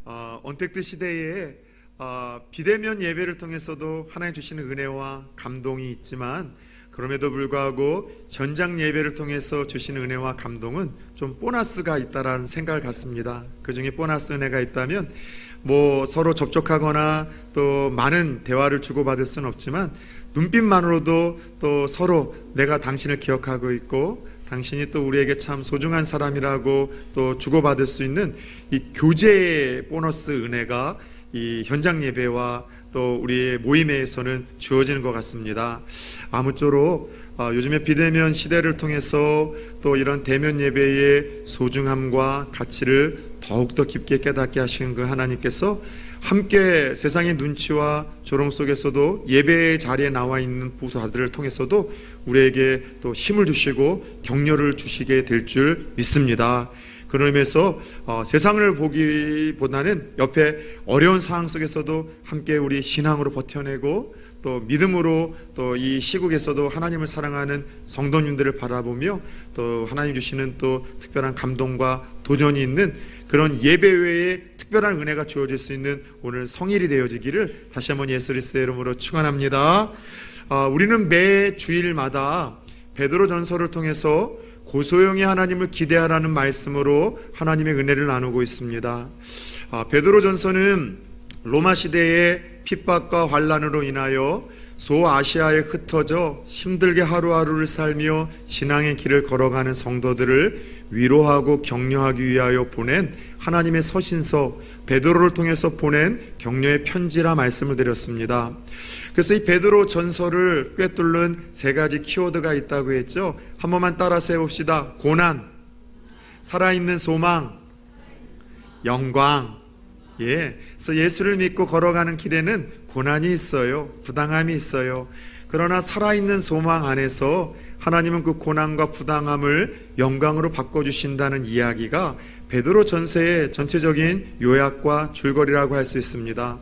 언택트 시대에 비대면 예배를 통해서도 하나님 주시는 은혜와 감동이 있지만, 그럼에도 불구하고 현장 예배를 통해서 주시는 은혜와 감동은 좀 보너스가 있다라는 생각을 갖습니다. 그 중에 보너스 은혜가 있다면 서로 접촉하거나 또 많은 대화를 주고받을 수는 없지만 눈빛만으로도 또 서로 내가 당신을 기억하고 있고 당신이 또 우리에게 참 소중한 사람이라고 또 주고받을 수 있는 이 교제의 보너스 은혜가 이 현장 예배와 또 우리의 모임에서는 주어지는 것 같습니다. 아무쪼록 요즘에 비대면 시대를 통해서 또 이런 대면 예배의 소중함과 가치를 더욱더 깊게 깨닫게 하시는 그 하나님께서 함께 세상의 눈치와 조롱 속에서도 예배의 자리에 나와 있는 보도자들을 통해서도 우리에게 또 힘을 주시고 격려를 주시게 될 줄 믿습니다. 그런 의미에서 세상을 보기보다는 옆에 어려운 상황 속에서도 함께 우리 신앙으로 버텨내고 또 믿음으로 또 이 시국에서도 하나님을 사랑하는 성도님들을 바라보며 또 하나님 주시는 또 특별한 감동과 도전이 있는 그런 예배 외에 특별한 은혜가 주어질 수 있는 오늘 성일이 되어지기를 다시 한번 예수 그리스도의 이름으로 축원합니다. 우리는 매 주일마다 베드로전서를 통해서 고소영이 하나님을 기대하라는 말씀으로 하나님의 은혜를 나누고 있습니다. 베드로전서는 로마 시대의 핍박과 환난으로 인하여 소아시아에 흩어져 힘들게 하루하루를 살며 신앙의 길을 걸어가는 성도들을 위로하고 격려하기 위하여 보낸 하나님의 서신서 베드로를 통해서 보낸 격려의 편지라 말씀을 드렸습니다. 그래서 이 베드로 전서를 꿰뚫는 세 가지 키워드가 있다고 했죠. 한 번만 따라서 해봅시다. 고난, 살아있는 소망, 영광. 그래서 예수를 믿고 걸어가는 길에는 고난이 있어요. 부당함이 있어요. 그러나 살아있는 소망 안에서 하나님은 그 고난과 부당함을 영광으로 바꿔주신다는 이야기가 베드로 전서의 전체적인 요약과 줄거리라고 할 수 있습니다.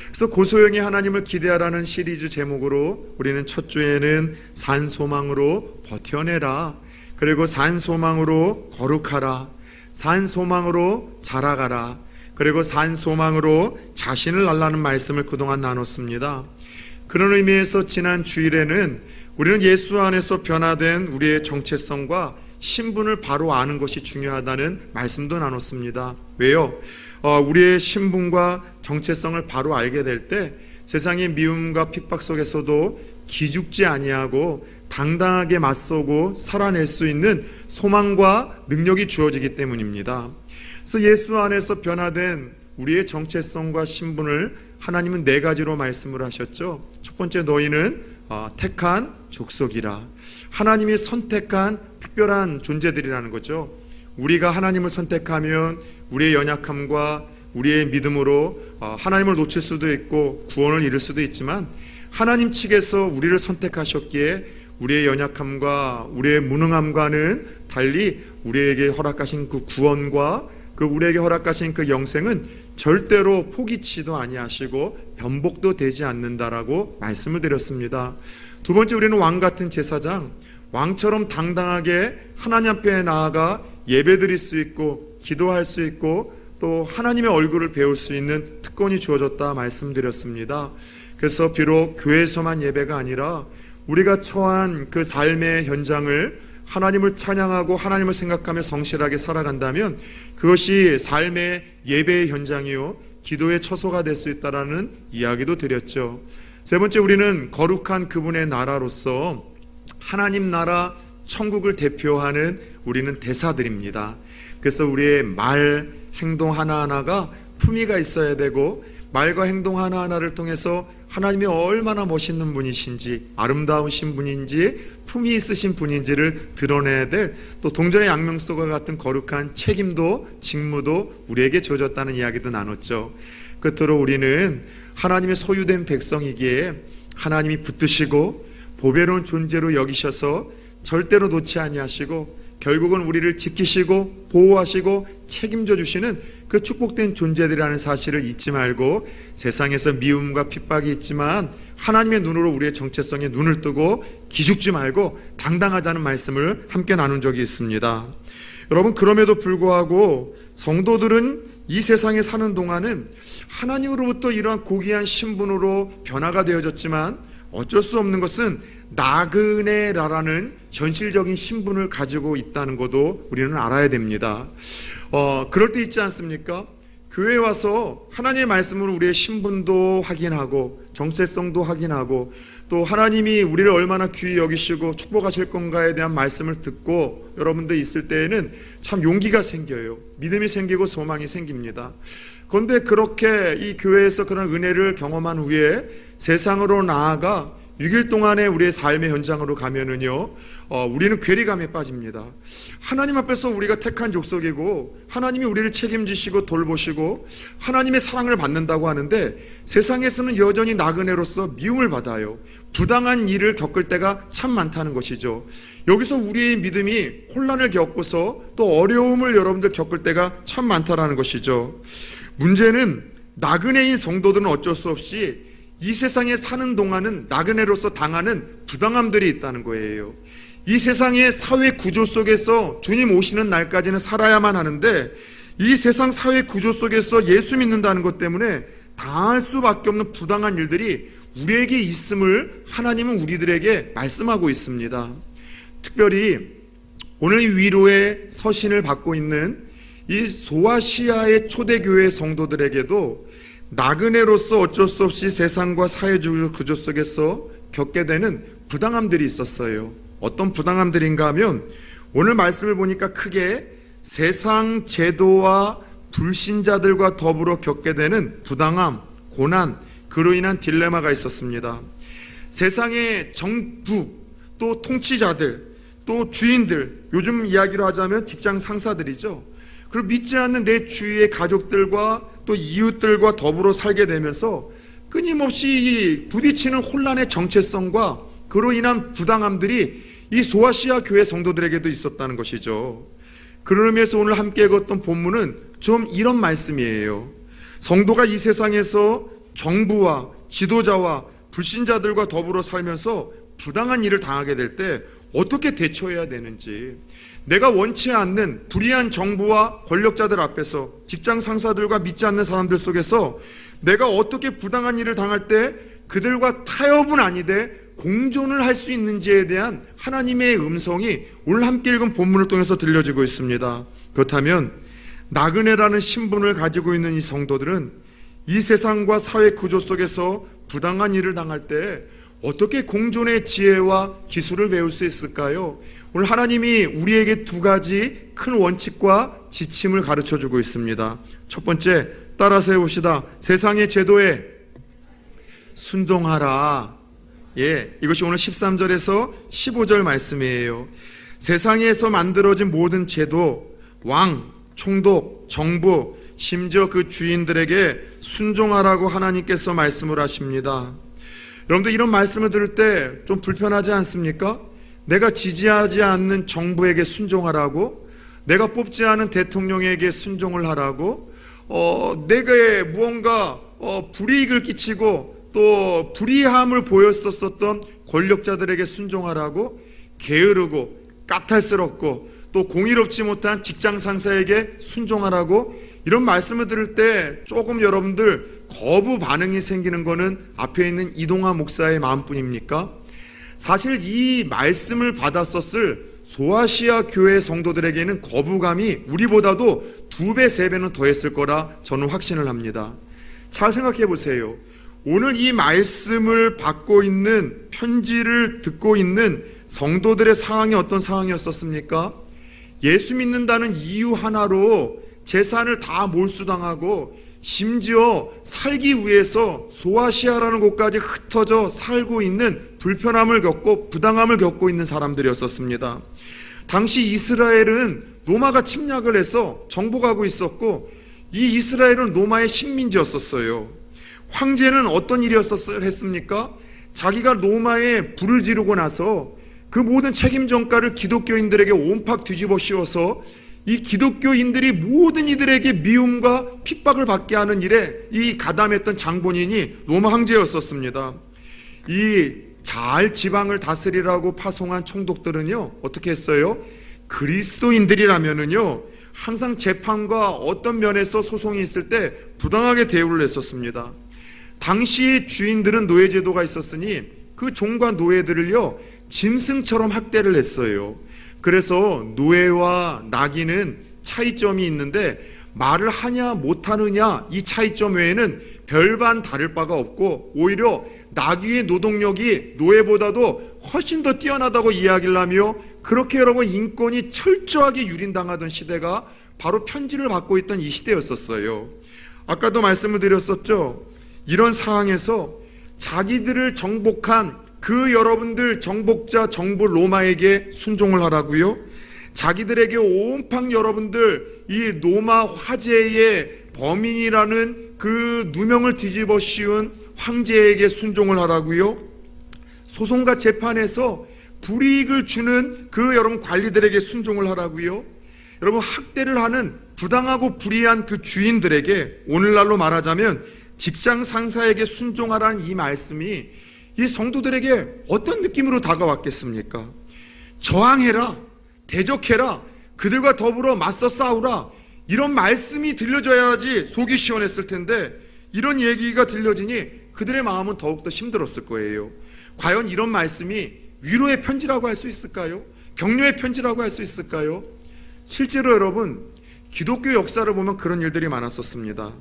그래서 고소영이 하나님을 기대하라는 시리즈 제목으로 우리는 첫 주에는 산소망으로 버텨내라, 그리고 산소망으로 거룩하라, 산소망으로 자라가라, 그리고 산소망으로 자신을 알라는 말씀을 그동안 나눴습니다. 그런 의미에서 지난 주일에는 우리는 예수 안에서 변화된 우리의 정체성과 신분을 바로 아는 것이 중요하다는 말씀도 나눴습니다. 왜요? 우리의 신분과 정체성을 바로 알게 될 때 세상의 미움과 핍박 속에서도 기죽지 아니하고 당당하게 맞서고 살아낼 수 있는 소망과 능력이 주어지기 때문입니다. 그래서 예수 안에서 변화된 우리의 정체성과 신분을 하나님은 네 가지로 말씀을 하셨죠. 첫 번째, 너희는 택한 족속이라. 하나님이 선택한 특별한 존재들이라는 거죠. 우리가 하나님을 선택하면 우리의 연약함과 우리의 믿음으로 하나님을 놓칠 수도 있고 구원을 잃을 수도 있지만, 하나님 측에서 우리를 선택하셨기에 우리의 연약함과 우리의 무능함과는 달리 우리에게 허락하신 그 구원과 그 우리에게 허락하신 그 영생은 절대로 포기치도 아니하시고 변복도 되지 않는다라고 말씀을 드렸습니다. 두 번째, 우리는 왕 같은 제사장, 왕처럼 당당하게 하나님 앞에 나아가 예배드릴 수 있고 기도할 수 있고 또 하나님의 얼굴을 배울 수 있는 특권이 주어졌다 말씀드렸습니다. 그래서 비록 교회에서만 예배가 아니라 우리가 처한 그 삶의 현장을 하나님을 찬양하고 하나님을 생각하며 성실하게 살아간다면 그것이 삶의 예배의 현장이요 기도의 처소가 될 수 있다라는 이야기도 드렸죠. 세 번째, 우리는 거룩한 그분의 나라로서 하나님 나라 천국을 대표하는 우리는 대사들입니다. 그래서 우리의 말, 행동 하나하나가 품위가 있어야 되고 말과 행동 하나하나를 통해서 하나님이 얼마나 멋있는 분이신지, 아름다우신 분인지, 품위 있으신 분인지를 드러내야 될 또 동전의 양명소가 같은 거룩한 책임도 직무도 우리에게 주어졌다는 이야기도 나눴죠. 끝으로 우리는 하나님의 소유된 백성이기에 하나님이 붙드시고 보배로운 존재로 여기셔서 절대로 놓지 아니하시고 결국은 우리를 지키시고 보호하시고 책임져 주시는 그 축복된 존재들이라는 사실을 잊지 말고 세상에서 미움과 핍박이 있지만 하나님의 눈으로 우리의 정체성에 눈을 뜨고 기죽지 말고 당당하자는 말씀을 함께 나눈 적이 있습니다. 여러분, 그럼에도 불구하고 성도들은 이 세상에 사는 동안은 하나님으로부터 이러한 고귀한 신분으로 변화가 되어졌지만 어쩔 수 없는 것은 나그네라라는 현실적인 신분을 가지고 있다는 것도 우리는 알아야 됩니다. 그럴 때 있지 않습니까? 교회에 와서 하나님의 말씀으로 우리의 신분도 확인하고 정체성도 확인하고 또 하나님이 우리를 얼마나 귀히 여기시고 축복하실 건가에 대한 말씀을 듣고 여러분들 있을 때에는 참 용기가 생겨요. 믿음이 생기고 소망이 생깁니다. 그런데 그렇게 이 교회에서 그런 은혜를 경험한 후에 세상으로 나아가 6일 동안의 우리의 삶의 현장으로 가면은요, 우리는 괴리감에 빠집니다. 하나님 앞에서 우리가 택한 족속이고 하나님이 우리를 책임지시고 돌보시고 하나님의 사랑을 받는다고 하는데 세상에서는 여전히 나그네로서 미움을 받아요. 부당한 일을 겪을 때가 참 많다는 것이죠. 여기서 우리의 믿음이 혼란을 겪고서 또 어려움을 여러분들 겪을 때가 참 많다라는 것이죠. 문제는 나그네인 성도들은 어쩔 수 없이 이 세상에 사는 동안은 나그네로서 당하는 부당함들이 있다는 거예요. 이 세상의 사회 구조 속에서 주님 오시는 날까지는 살아야만 하는데 이 세상 사회 구조 속에서 예수 믿는다는 것 때문에 당할 수밖에 없는 부당한 일들이 우리에게 있음을 하나님은 우리들에게 말씀하고 있습니다. 특별히 오늘 위로의 서신을 받고 있는 이 소아시아의 초대교회 성도들에게도 나그네로서 어쩔 수 없이 세상과 사회주의 구조 속에서 겪게 되는 부당함들이 있었어요. 어떤 부당함들인가 하면 오늘 말씀을 보니까 크게 세상 제도와 불신자들과 더불어 겪게 되는 부당함, 고난, 그로 인한 딜레마가 있었습니다. 세상의 정부, 또 통치자들, 또 주인들, 요즘 이야기로 하자면 직장 상사들이죠. 그리고 믿지 않는 내 주위의 가족들과 또 이웃들과 더불어 살게 되면서 끊임없이 부딪히는 혼란의 정체성과 그로 인한 부당함들이 이 소아시아 교회 성도들에게도 있었다는 것이죠. 그런 의미에서 오늘 함께 읽었던 본문은 좀 이런 말씀이에요. 성도가 이 세상에서 정부와 지도자와 불신자들과 더불어 살면서 부당한 일을 당하게 될 때 어떻게 대처해야 되는지, 내가 원치 않는 불의한 정부와 권력자들 앞에서 직장 상사들과 믿지 않는 사람들 속에서 내가 어떻게 부당한 일을 당할 때 그들과 타협은 아니되 공존을 할 수 있는지에 대한 하나님의 음성이 오늘 함께 읽은 본문을 통해서 들려지고 있습니다. 그렇다면 나그네라는 신분을 가지고 있는 이 성도들은 이 세상과 사회 구조 속에서 부당한 일을 당할 때 어떻게 공존의 지혜와 기술을 배울 수 있을까요? 오늘 하나님이 우리에게 두 가지 큰 원칙과 지침을 가르쳐주고 있습니다. 첫 번째, 따라서 해봅시다. 세상의 제도에 순종하라. 이것이 오늘 13절에서 15절 말씀이에요. 세상에서 만들어진 모든 제도, 왕, 총독, 정부, 심지어 그 주인들에게 순종하라고 하나님께서 말씀을 하십니다. 여러분들 이런 말씀을 들을 때 좀 불편하지 않습니까? 내가 지지하지 않는 정부에게 순종하라고, 내가 뽑지 않은 대통령에게 순종을 하라고, 내게 무언가 불이익을 끼치고 또 불의함을 보였었던 권력자들에게 순종하라고, 게으르고 까탈스럽고 또 공의롭지 못한 직장 상사에게 순종하라고, 이런 말씀을 들을 때 조금 여러분들 거부 반응이 생기는 거는 앞에 있는 이동하 목사의 마음뿐입니까? 사실 이 말씀을 받았었을 소아시아 교회 성도들에게는 거부감이 우리보다도 2배, 3배는 더했을 거라 저는 확신을 합니다. 잘 생각해 보세요. 오늘 이 말씀을 받고 있는, 편지를 듣고 있는 성도들의 상황이 어떤 상황이었었습니까? 예수 믿는다는 이유 하나로 재산을 다 몰수당하고 심지어 살기 위해서 소아시아라는 곳까지 흩어져 살고 있는 불편함을 겪고 부당함을 겪고 있는 사람들이었었습니다. 당시 이스라엘은 로마가 침략을 해서 정복하고 있었고 이 이스라엘은 로마의 식민지였었어요. 황제는 어떤 일이었습니까? 자기가 로마에 불을 지르고 나서 그 모든 책임 전가를 기독교인들에게 온팍 뒤집어 씌워서 이 기독교인들이 모든 이들에게 미움과 핍박을 받게 하는 일에 이 가담했던 장본인이 로마 황제였었습니다. 이 잘 지방을 다스리라고 파송한 총독들은요 어떻게 했어요? 그리스도인들이라면은요 항상 재판과 어떤 면에서 소송이 있을 때 부당하게 대우를 했었습니다. 당시 주인들은 노예제도가 있었으니 그 종과 노예들을요 짐승처럼 학대를 했어요. 그래서 노예와 나귀는 차이점이 있는데 말을 하냐 못하느냐 이 차이점 외에는 별반 다를 바가 없고, 오히려 나귀의 노동력이 노예보다도 훨씬 더 뛰어나다고 이야기를 하며, 그렇게 여러분 인권이 철저하게 유린당하던 시대가 바로 편지를 받고 있던 이 시대였었어요. 아까도 말씀을 드렸었죠. 이런 상황에서 자기들을 정복한 그 여러분들 정복자 정부 로마에게 순종을 하라고요? 자기들에게 온팡 여러분들 이 로마 화제의 범인이라는 그 누명을 뒤집어 씌운 황제에게 순종을 하라고요? 소송과 재판에서 불이익을 주는 그 여러분 관리들에게 순종을 하라고요? 여러분, 학대를 하는 부당하고 불의한 그 주인들에게, 오늘날로 말하자면 직장 상사에게 순종하라는 이 말씀이 이 성도들에게 어떤 느낌으로 다가왔겠습니까? 저항해라, 대적해라, 그들과 더불어 맞서 싸우라, 이런 말씀이 들려줘야지 속이 시원했을 텐데, 이런 얘기가 들려지니 그들의 마음은 더욱더 힘들었을 거예요. 과연 이런 말씀이 위로의 편지라고 할 수 있을까요? 격려의 편지라고 할 수 있을까요? 실제로 여러분, 기독교 역사를 보면 그런 일들이 많았었습니다.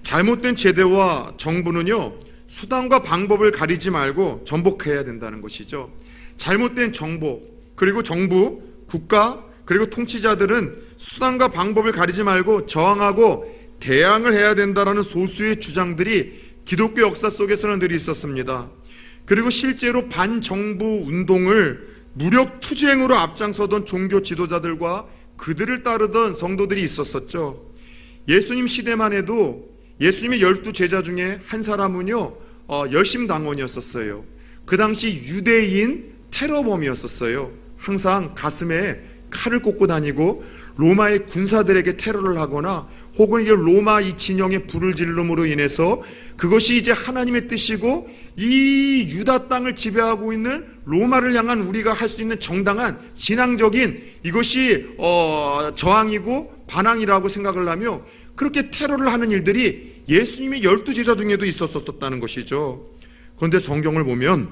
잘못된 제도와 정부는요, 수단과 방법을 가리지 말고 전복해야 된다는 것이죠. 잘못된 정보, 그리고 정부, 국가, 그리고 통치자들은 수단과 방법을 가리지 말고 저항하고 대항을 해야 된다는 소수의 주장들이 기독교 역사 속에서는 늘 있었습니다. 그리고 실제로 반정부 운동을 무력 투쟁으로 앞장서던 종교 지도자들과 그들을 따르던 성도들이 있었었죠. 예수님 시대만 해도 예수님의 12제자 중에 한 사람은요, 열심당원이었었어요. 그 당시 유대인 테러범이었었어요. 항상 가슴에 칼을 꽂고 다니고 로마의 군사들에게 테러를 하거나 혹은 로마 이 진영에 불을 지름으로 인해서 그것이 이제 하나님의 뜻이고 이 유다 땅을 지배하고 있는 로마를 향한 우리가 할 수 있는 정당한 신앙적인 이것이 저항이고 반항이라고 생각을 하며 그렇게 테러를 하는 일들이 예수님의 12제자 중에도 있었었다는 것이죠. 그런데 성경을 보면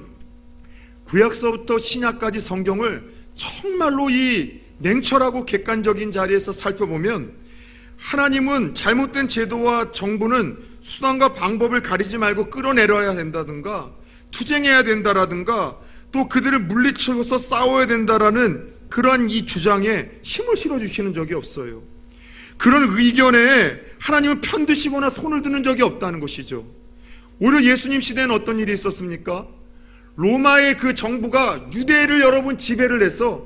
구약서부터 신약까지 성경을 정말로 이 냉철하고 객관적인 자리에서 살펴보면 하나님은 잘못된 제도와 정부는 수단과 방법을 가리지 말고 끌어내려야 된다든가 투쟁해야 된다라든가 또 그들을 물리쳐서 싸워야 된다라는 그런 이 주장에 힘을 실어주시는 적이 없어요. 그런 의견에 하나님은 편드시거나 손을 드는 적이 없다는 것이죠. 오히려 예수님 시대에는 어떤 일이 있었습니까? 로마의 그 정부가 유대를 여러분 지배를 해서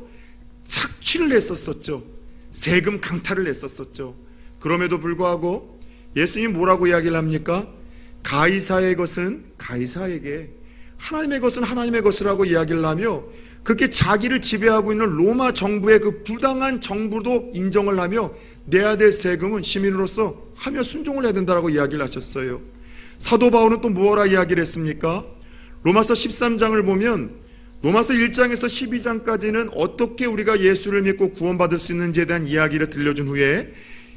착취를 했었었죠. 세금 강탈을 했었었죠. 그럼에도 불구하고 예수님 뭐라고 이야기를 합니까? 가이사의 것은 가이사에게, 하나님의 것은 하나님의 것이라고 이야기를 하며 그렇게 자기를 지배하고 있는 로마 정부의 그 부당한 정부도 인정을 하며 내야 될 세금은 시민으로서 하며 순종을 해야 된다고 이야기를 하셨어요. 사도 바울은 또 무엇라 이야기를 했습니까? 로마서 13장을 보면 로마서 1장에서 12장까지는 어떻게 우리가 예수를 믿고 구원받을 수 있는지에 대한 이야기를 들려준 후에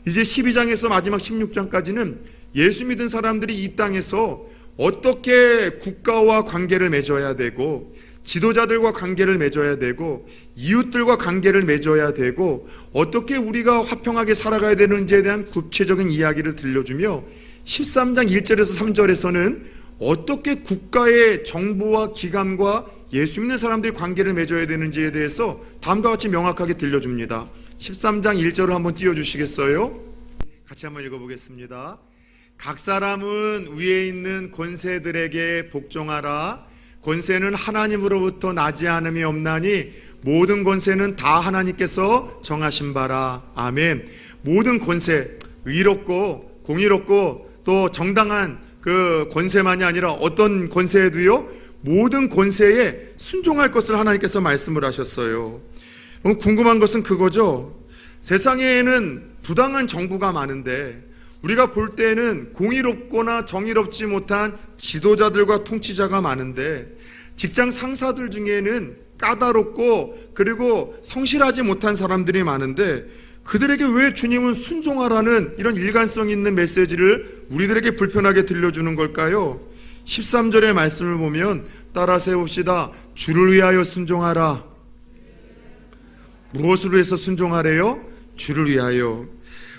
이제 12장에서 마지막 16장까지는 예수 믿은 사람들이 이 땅에서 어떻게 국가와 관계를 맺어야 되고 지도자들과 관계를 맺어야 되고 이웃들과 관계를 맺어야 되고 어떻게 우리가 화평하게 살아가야 되는지에 대한 구체적인 이야기를 들려주며 13장 1절에서 3절에서는 어떻게 국가의 정부와 기관과 예수 믿는 사람들이 관계를 맺어야 되는지에 대해서 다음과 같이 명확하게 들려줍니다. 13장 1절을 한번 띄워주시겠어요? 같이 한번 읽어보겠습니다. 각 사람은 위에 있는 권세들에게 복종하라. 권세는 하나님으로부터 나지 않음이 없나니 모든 권세는 다 하나님께서 정하신 바라. 아멘. 모든 권세, 의롭고 공의롭고 또 정당한 그 권세만이 아니라 어떤 권세에도요, 모든 권세에 순종할 것을 하나님께서 말씀을 하셨어요. 궁금한 것은 그거죠. 세상에는 부당한 정부가 많은데 우리가 볼 때는 공의롭거나 정의롭지 못한 지도자들과 통치자가 많은데 직장 상사들 중에는 까다롭고 그리고 성실하지 못한 사람들이 많은데 그들에게 왜 주님은 순종하라는 이런 일관성 있는 메시지를 우리들에게 불편하게 들려주는 걸까요? 13절의 말씀을 보면 따라서 해봅시다. 주를 위하여 순종하라. 무엇으로 해서 순종하래요? 주를 위하여.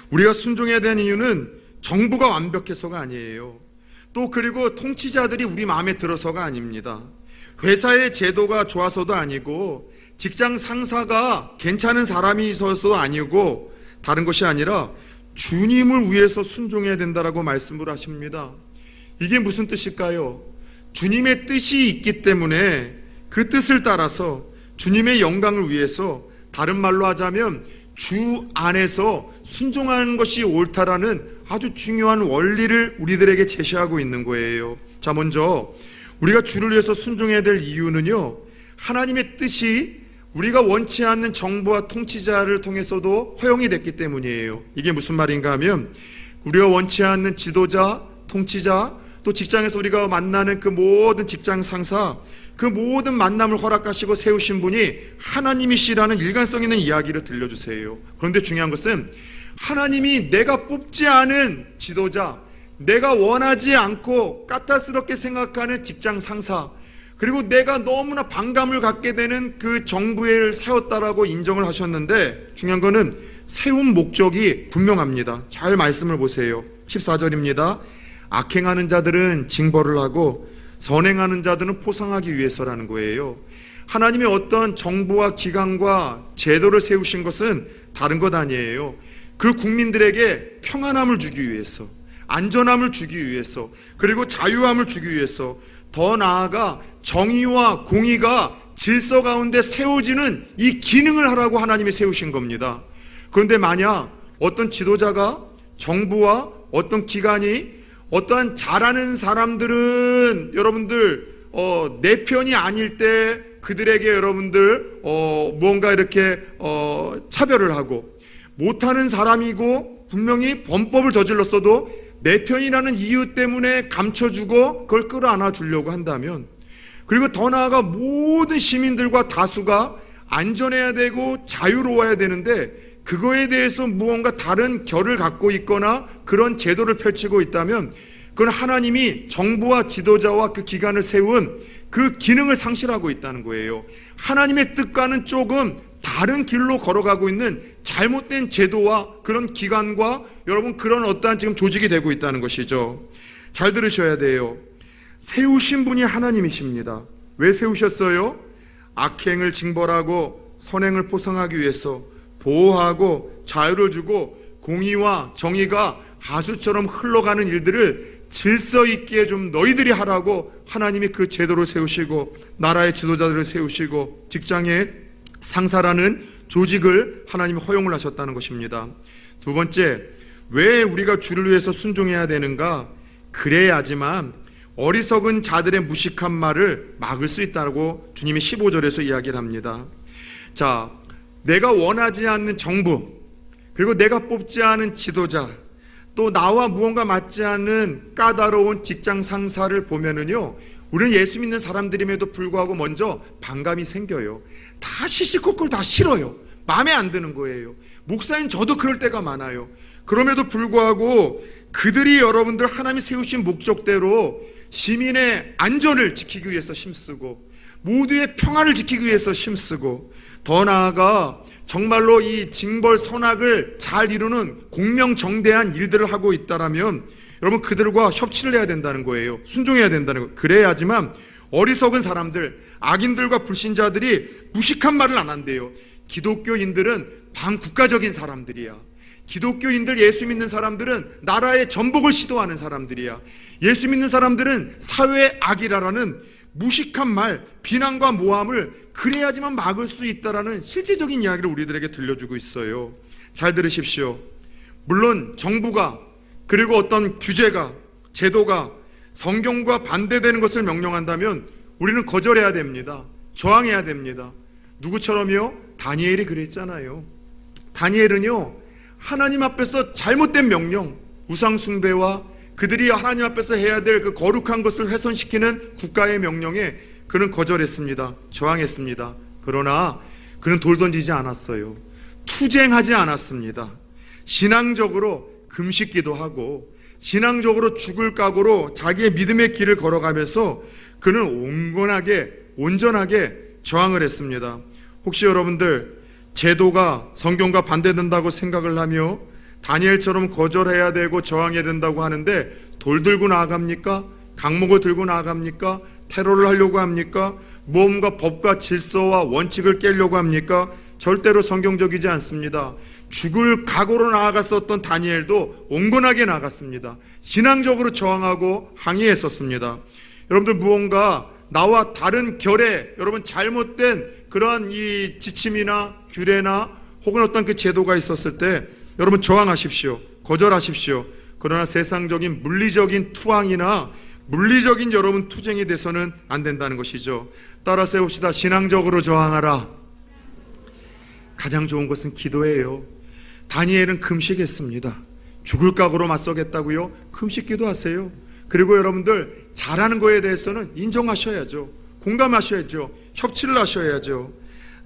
우리가 순종해야 되는 이유는 정부가 완벽해서가 아니에요. 또 그리고 통치자들이 우리 마음에 들어서가 아닙니다. 회사의 제도가 좋아서도 아니고 직장 상사가 괜찮은 사람이 있어서도 아니고 다른 것이 아니라 주님을 위해서 순종해야 된다라고 말씀을 하십니다. 이게 무슨 뜻일까요? 주님의 뜻이 있기 때문에 그 뜻을 따라서 주님의 영광을 위해서, 다른 말로 하자면 주 안에서 순종하는 것이 옳다라는 아주 중요한 원리를 우리들에게 제시하고 있는 거예요. 자, 먼저 우리가 주를 위해서 순종해야 될 이유는요, 하나님의 뜻이 우리가 원치 않는 정부와 통치자를 통해서도 허용이 됐기 때문이에요. 이게 무슨 말인가 하면 우리가 원치 않는 지도자, 통치자, 또 직장에서 우리가 만나는 그 모든 직장 상사, 그 모든 만남을 허락하시고 세우신 분이 하나님이시라는 일관성 있는 이야기를 들려주세요. 그런데 중요한 것은 하나님이 내가 뽑지 않은 지도자, 내가 원하지 않고 까탈스럽게 생각하는 직장 상사, 그리고 내가 너무나 반감을 갖게 되는 그 정부를 세웠다라고 인정을 하셨는데, 중요한 거는 세운 목적이 분명합니다. 잘 말씀을 보세요. 14절입니다. 악행하는 자들은 징벌을 하고 선행하는 자들은 포상하기 위해서라는 거예요. 하나님의 어떤 정부와 기관과 제도를 세우신 것은 다른 것 아니에요. 그 국민들에게 평안함을 주기 위해서, 안전함을 주기 위해서, 그리고 자유함을 주기 위해서, 더 나아가 정의와 공의가 질서 가운데 세워지는 이 기능을 하라고 하나님이 세우신 겁니다. 그런데 만약 어떤 지도자가, 정부와 어떤 기관이 어떠한 잘하는 사람들은 여러분들 내 편이 아닐 때 그들에게 여러분들 무언가 이렇게 차별을 하고, 못하는 사람이고 분명히 범법을 저질렀어도 내 편이라는 이유 때문에 감춰주고 그걸 끌어안아 주려고 한다면, 그리고 더 나아가 모든 시민들과 다수가 안전해야 되고 자유로워야 되는데 그거에 대해서 무언가 다른 결을 갖고 있거나 그런 제도를 펼치고 있다면 그건 하나님이 정부와 지도자와 그 기관을 세운 그 기능을 상실하고 있다는 거예요. 하나님의 뜻과는 조금 다른 길로 걸어가고 있는 잘못된 제도와 그런 기관과 여러분 그런 어떠한 지금 조직이 되고 있다는 것이죠. 잘 들으셔야 돼요. 세우신 분이 하나님이십니다. 왜 세우셨어요? 악행을 징벌하고 선행을 포상하기 위해서, 보호하고 자유를 주고 공의와 정의가 하수처럼 흘러가는 일들을 질서 있게 좀 너희들이 하라고 하나님이 그 제도를 세우시고, 나라의 지도자들을 세우시고, 직장의 상사라는 조직을 하나님이 허용을 하셨다는 것입니다. 두 번째, 왜 우리가 주를 위해서 순종해야 되는가? 그래야지만 어리석은 자들의 무식한 말을 막을 수 있다고 주님이 15절에서 이야기를 합니다. 자, 내가 원하지 않는 정부, 그리고 내가 뽑지 않은 지도자, 또 나와 무언가 맞지 않는 까다로운 직장 상사를 보면은요, 우리는 예수 믿는 사람들임에도 불구하고 먼저 반감이 생겨요. 다 시시콜콜 다 싫어요. 마음에 안 드는 거예요. 목사인 저도 그럴 때가 많아요. 그럼에도 불구하고 그들이 여러분들 하나님이 세우신 목적대로 시민의 안전을 지키기 위해서 힘쓰고, 모두의 평화를 지키기 위해서 힘쓰고, 더 나아가 정말로 이 징벌 선악을 잘 이루는 공명정대한 일들을 하고 있다라면 여러분 그들과 협치를 해야 된다는 거예요. 순종해야 된다는 거예요. 그래야지만 어리석은 사람들, 악인들과 불신자들이 무식한 말을 안 한대요. 기독교인들은 반국가적인 사람들이야. 기독교인들, 예수 믿는 사람들은 나라의 전복을 시도하는 사람들이야. 예수 믿는 사람들은 사회의 악이라라는 무식한 말, 비난과 모함을 그래야지만 막을 수 있다라는 실제적인 이야기를 우리들에게 들려주고 있어요. 잘 들으십시오. 물론 정부가, 그리고 어떤 규제가, 제도가 성경과 반대되는 것을 명령한다면 우리는 거절해야 됩니다. 저항해야 됩니다. 누구처럼요? 다니엘이 그랬잖아요. 다니엘은요, 하나님 앞에서 잘못된 명령, 우상 숭배와 그들이 하나님 앞에서 해야 될 그 거룩한 것을 훼손시키는 국가의 명령에 그는 거절했습니다. 저항했습니다. 그러나 그는 돌 던지지 않았어요. 투쟁하지 않았습니다. 신앙적으로 금식기도 하고 신앙적으로 죽을 각오로 자기의 믿음의 길을 걸어가면서 그는 온전하게 저항을 했습니다. 혹시 여러분들 제도가 성경과 반대된다고 생각을 하며 다니엘처럼 거절해야 되고 저항해야 된다고 하는데 돌 들고 나아갑니까? 강목을 들고 나아갑니까? 테러를 하려고 합니까? 무언가 법과 질서와 원칙을 깨려고 합니까? 절대로 성경적이지 않습니다. 죽을 각오로 나아갔었던 다니엘도 온건하게 나아갔습니다. 신앙적으로 저항하고 항의했었습니다. 여러분들 무언가 나와 다른 결의 여러분 잘못된 그러한 이 지침이나 규례나 혹은 어떤 그 제도가 있었을 때 여러분 저항하십시오. 거절하십시오. 그러나 세상적인 물리적인 투항이나 물리적인 여러분 투쟁이 돼서는 안 된다는 것이죠. 따라서 해봅시다. 신앙적으로 저항하라. 가장 좋은 것은 기도예요. 다니엘은 금식했습니다. 죽을 각오로 맞서겠다고요? 금식 기도하세요. 그리고 여러분들 잘하는 거에 대해서는 인정하셔야죠. 공감하셔야죠. 협치를 하셔야죠.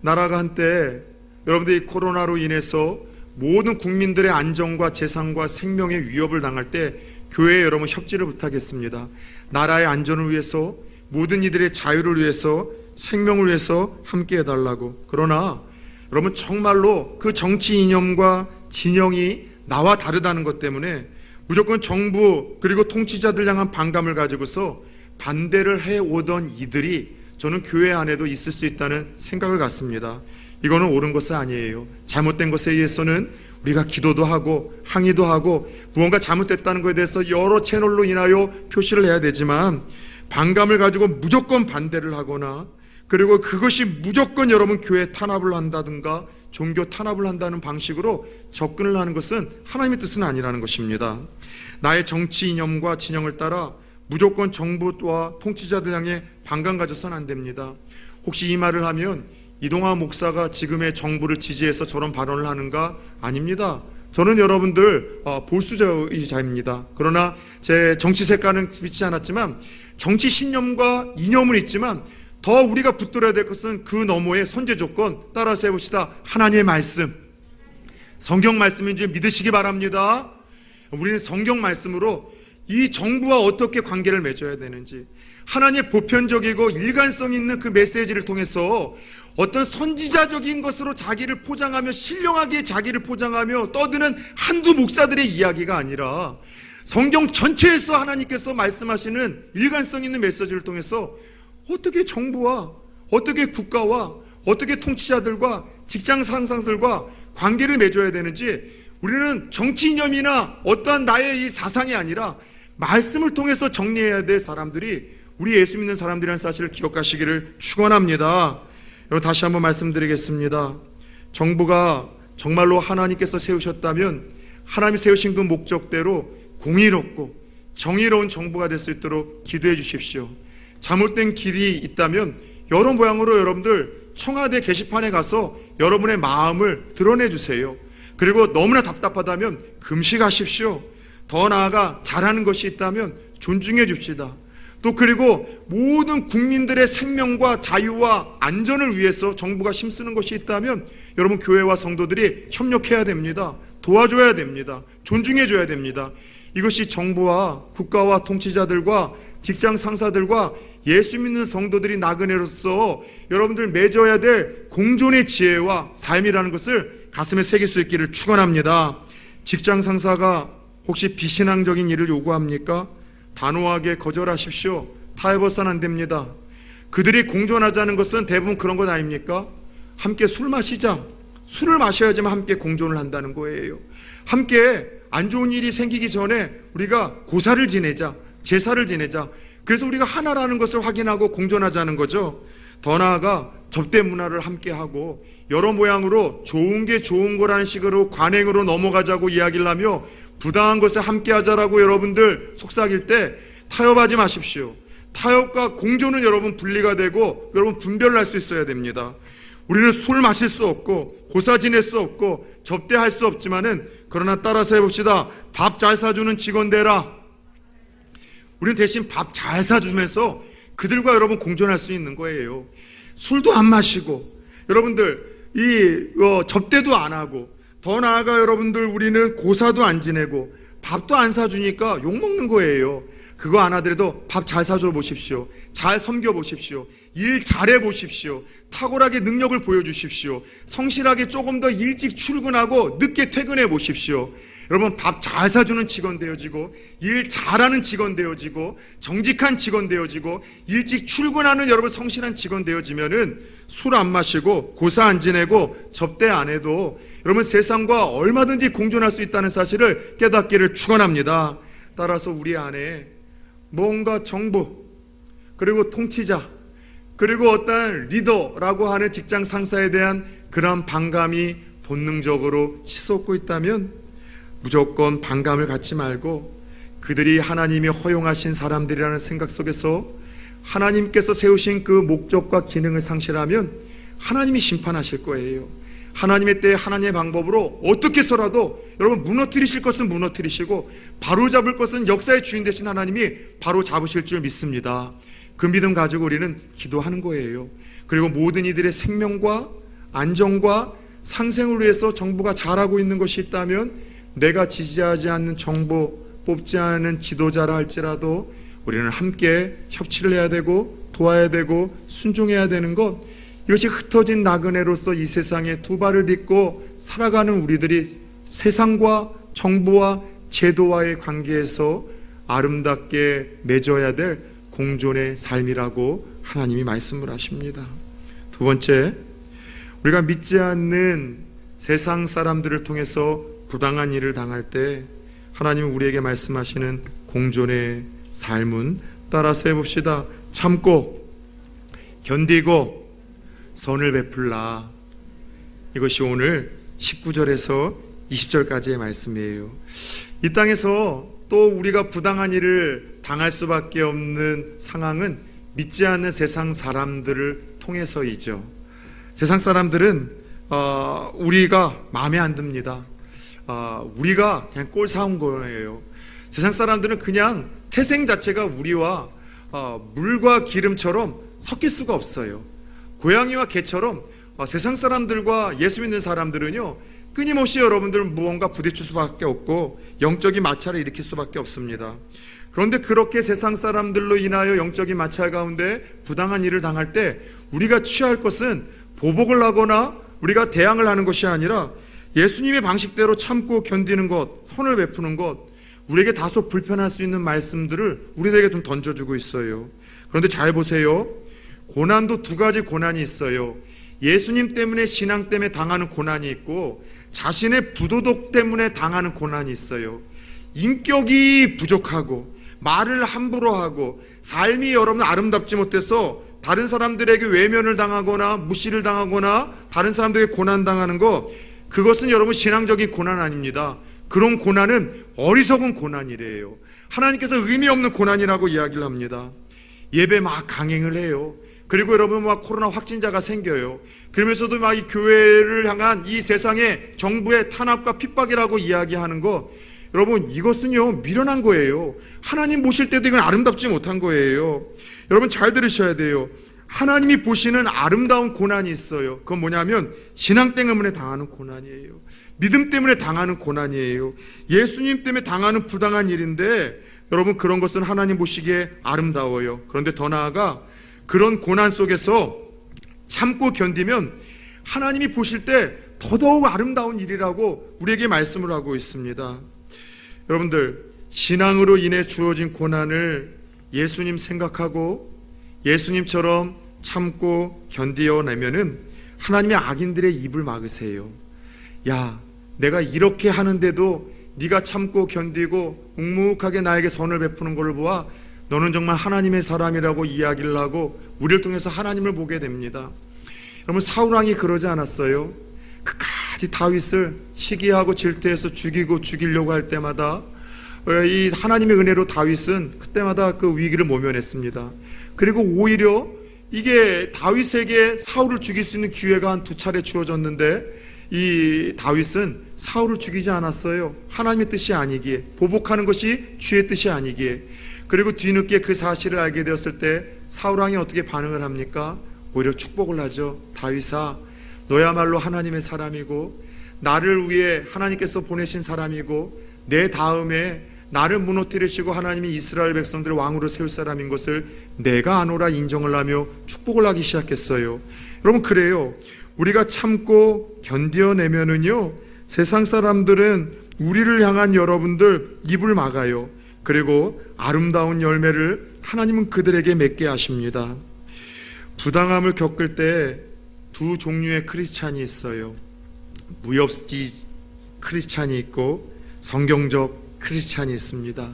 나라가 한때 여러분들이 코로나로 인해서 모든 국민들의 안전과 재산과 생명에 위협을 당할 때 교회에 여러분 협치를 부탁했습니다. 나라의 안전을 위해서 모든 이들의 자유를 위해서 생명을 위해서 함께 해달라고. 그러나 여러분 정말로 그 정치 이념과 진영이 나와 다르다는 것 때문에 무조건 정부 그리고 통치자들 향한 반감을 가지고서 반대를 해오던 이들이 저는 교회 안에도 있을 수 있다는 생각을 갖습니다. 이거는 옳은 것은 아니에요. 잘못된 것에 의해서는 우리가 기도도 하고 항의도 하고 무언가 잘못됐다는 것에 대해서 여러 채널로 인하여 표시를 해야 되지만 반감을 가지고 무조건 반대를 하거나 그리고 그것이 무조건 여러분 교회 탄압을 한다든가 종교 탄압을 한다는 방식으로 접근을 하는 것은 하나님의 뜻은 아니라는 것입니다. 나의 정치 이념과 진영을 따라 무조건 정부와 통치자들 향해 반감 가져서는 안 됩니다. 혹시 이 말을 하면 이동화 목사가 지금의 정부를 지지해서 저런 발언을 하는가? 아닙니다. 저는 여러분들 보수자입니다. 그러나 제 정치 색깔은 비치지 않았지만 정치 신념과 이념은 있지만 더 우리가 붙들어야 될 것은 그 너머의 선제 조건. 따라서 해봅시다. 하나님의 말씀, 성경 말씀인지 믿으시기 바랍니다. 우리는 성경 말씀으로 이 정부와 어떻게 관계를 맺어야 되는지, 하나님의 보편적이고 일관성 있는 그 메시지를 통해서 어떤 선지자적인 것으로 자기를 포장하며 신령하게 자기를 포장하며 떠드는 한두 목사들의 이야기가 아니라 성경 전체에서 하나님께서 말씀하시는 일관성 있는 메시지를 통해서 어떻게 정부와 어떻게 국가와 어떻게 통치자들과 직장 상사들과 관계를 맺어야 되는지, 우리는 정치 이념이나 어떠한 나의 이 사상이 아니라 말씀을 통해서 정리해야 될 사람들이 우리 예수 믿는 사람들이라는 사실을 기억하시기를 축원합니다. 여러분 다시 한번 말씀드리겠습니다. 정부가 정말로 하나님께서 세우셨다면 하나님이 세우신 그 목적대로 공의롭고 정의로운 정부가 될 수 있도록 기도해 주십시오. 잘못된 길이 있다면 여러 모양으로 여러분들 청와대 게시판에 가서 여러분의 마음을 드러내 주세요. 그리고 너무나 답답하다면 금식하십시오. 더 나아가 잘하는 것이 있다면 존중해 줍시다. 또 그리고 모든 국민들의 생명과 자유와 안전을 위해서 정부가 힘쓰는 것이 있다면 여러분 교회와 성도들이 협력해야 됩니다. 도와줘야 됩니다. 존중해 줘야 됩니다. 이것이 정부와 국가와 통치자들과 직장 상사들과 예수 믿는 성도들이 나그네로서 여러분들 맺어야 될 공존의 지혜와 삶이라는 것을 가슴에 새길 수 있기를 축원합니다. 직장 상사가 혹시 비신앙적인 일을 요구합니까? 단호하게 거절하십시오. 타협해서는 안 됩니다. 그들이 공존하자는 것은 대부분 그런 것 아닙니까? 함께 술 마시자. 술을 마셔야지만 함께 공존을 한다는 거예요. 함께 안 좋은 일이 생기기 전에 우리가 고사를 지내자, 제사를 지내자. 그래서 우리가 하나라는 것을 확인하고 공존하자는 거죠. 더 나아가 접대 문화를 함께 하고 여러 모양으로 좋은 게 좋은 거라는 식으로 관행으로 넘어가자고 이야기를 하며 부당한 것에 함께 하자라고 여러분들 속삭일 때 타협하지 마십시오. 타협과 공존은 여러분 분리가 되고 여러분 분별을 할 수 있어야 됩니다. 우리는 술 마실 수 없고 고사 지낼 수 없고 접대할 수 없지만은 그러나 따라서 해봅시다. 밥 잘 사주는 직원 되라. 우리는 대신 밥 잘 사주면서 그들과 여러분 공존할 수 있는 거예요. 술도 안 마시고 여러분들 접대도 안 하고, 더 나아가 여러분들 우리는 고사도 안 지내고 밥도 안 사주니까 욕먹는 거예요. 그거 안 하더라도 밥 잘 사줘 보십시오. 잘 섬겨 보십시오. 일 잘해 보십시오. 탁월하게 능력을 보여주십시오. 성실하게 조금 더 일찍 출근하고 늦게 퇴근해 보십시오. 여러분, 밥 잘 사주는 직원 되어지고, 일 잘하는 직원 되어지고, 정직한 직원 되어지고, 일찍 출근하는 여러분 성실한 직원 되어지면은 술 안 마시고 고사 안 지내고 접대 안 해도 여러분 세상과 얼마든지 공존할 수 있다는 사실을 깨닫기를 축원합니다. 따라서 우리 안에 뭔가 정부, 그리고 통치자, 그리고 어떤 리더라고 하는 직장 상사에 대한 그런 반감이 본능적으로 치솟고 있다면 무조건 반감을 갖지 말고 그들이 하나님이 허용하신 사람들이라는 생각 속에서 하나님께서 세우신 그 목적과 기능을 상실하면 하나님이 심판하실 거예요. 하나님의 때에 하나님의 방법으로 어떻게 해서라도 여러분 무너뜨리실 것은 무너뜨리시고 바로잡을 것은 역사의 주인 되신 하나님이 바로잡으실 줄 믿습니다. 그 믿음 가지고 우리는 기도하는 거예요. 그리고 모든 이들의 생명과 안정과 상생을 위해서 정부가 잘하고 있는 것이 있다면 내가 지지하지 않는 정부, 뽑지 않은 지도자라 할지라도 우리는 함께 협치를 해야 되고 도와야 되고 순종해야 되는 것, 이것이 흩어진 나그네로서 이 세상에 두 발을 딛고 살아가는 우리들이 세상과 정부와 제도와의 관계에서 아름답게 맺어야 될 공존의 삶이라고 하나님이 말씀을 하십니다. 두 번째, 우리가 믿지 않는 세상 사람들을 통해서 부당한 일을 당할 때 하나님은 우리에게 말씀하시는 공존의 삶은 따라서 해봅시다. 참고 견디고 선을 베풀라. 이것이 오늘 19절에서 20절까지의 말씀이에요. 이 땅에서 또 우리가 부당한 일을 당할 수밖에 없는 상황은 믿지 않는 세상 사람들을 통해서이죠. 세상 사람들은 우리가 마음에 안 듭니다. 우리가 그냥 꼴 사온 거예요. 세상 사람들은 그냥 태생 자체가 우리와 물과 기름처럼 섞일 수가 없어요. 고양이와 개처럼 세상 사람들과 예수 믿는 사람들은요, 끊임없이 여러분들 무언가 부딪힐 수밖에 없고 영적인 마찰을 일으킬 수밖에 없습니다. 그런데 그렇게 세상 사람들로 인하여 영적인 마찰 가운데 부당한 일을 당할 때 우리가 취할 것은 보복을 하거나 우리가 대항을 하는 것이 아니라 예수님의 방식대로 참고 견디는 것, 선을 베푸는 것, 우리에게 다소 불편할 수 있는 말씀들을 우리들에게 좀 던져주고 있어요. 그런데 잘 보세요. 고난도 두 가지 고난이 있어요. 예수님 때문에, 신앙 때문에 당하는 고난이 있고 자신의 부도덕 때문에 당하는 고난이 있어요. 인격이 부족하고 말을 함부로 하고 삶이 여러분 아름답지 못해서 다른 사람들에게 외면을 당하거나 무시를 당하거나 다른 사람들에게 고난당하는 거, 그것은 여러분 신앙적인 고난 아닙니다. 그런 고난은 어리석은 고난이래요. 하나님께서 의미 없는 고난이라고 이야기를 합니다. 예배 막 강행을 해요. 그리고 여러분 막 코로나 확진자가 생겨요. 그러면서도 막 이 교회를 향한 이 세상의 정부의 탄압과 핍박이라고 이야기하는 거, 여러분 이것은요 미련한 거예요. 하나님 보실 때도 이건 아름답지 못한 거예요. 여러분 잘 들으셔야 돼요. 하나님이 보시는 아름다운 고난이 있어요. 그건 뭐냐면 신앙 때문에 당하는 고난이에요. 믿음 때문에 당하는 고난이에요. 예수님 때문에 당하는 부당한 일인데 여러분 그런 것은 하나님 보시기에 아름다워요. 그런데 더 나아가 그런 고난 속에서 참고 견디면 하나님이 보실 때 더더욱 아름다운 일이라고 우리에게 말씀을 하고 있습니다. 여러분들, 신앙으로 인해 주어진 고난을 예수님 생각하고 예수님처럼 참고 견디어내면은 하나님의 악인들의 입을 막으세요. 야, 내가 이렇게 하는데도 네가 참고 견디고 묵묵하게 나에게 선을 베푸는 것을 보아 너는 정말 하나님의 사람이라고 이야기를 하고 우리를 통해서 하나님을 보게 됩니다. 여러분, 사울왕이 그러지 않았어요? 끝까지 다윗을 시기하고 질투해서 죽이려고 할 때마다 이 하나님의 은혜로 다윗은 그때마다 그 위기를 모면했습니다. 그리고 오히려 이게 다윗에게 사울을 죽일 수 있는 기회가 한 2차례 주어졌는데 이 다윗은 사울을 죽이지 않았어요. 하나님의 뜻이 아니기에, 보복하는 것이 주의 뜻이 아니기에. 그리고 뒤늦게 그 사실을 알게 되었을 때 사울왕이 어떻게 반응을 합니까? 오히려 축복을 하죠. 다윗아, 너야말로 하나님의 사람이고 나를 위해 하나님께서 보내신 사람이고 내 다음에 나를 무너뜨리시고 하나님이 이스라엘 백성들을 왕으로 세울 사람인 것을 내가 아노라 인정을 하며 축복을 하기 시작했어요. 여러분, 그래요. 우리가 참고 견뎌내면은요, 세상 사람들은 우리를 향한 여러분들 입을 막아요. 그리고 아름다운 열매를 하나님은 그들에게 맺게 하십니다. 부당함을 겪을 때 두 종류의 크리스찬이 있어요. 무협지 크리스찬이 있고 성경적 크리스찬이 있습니다.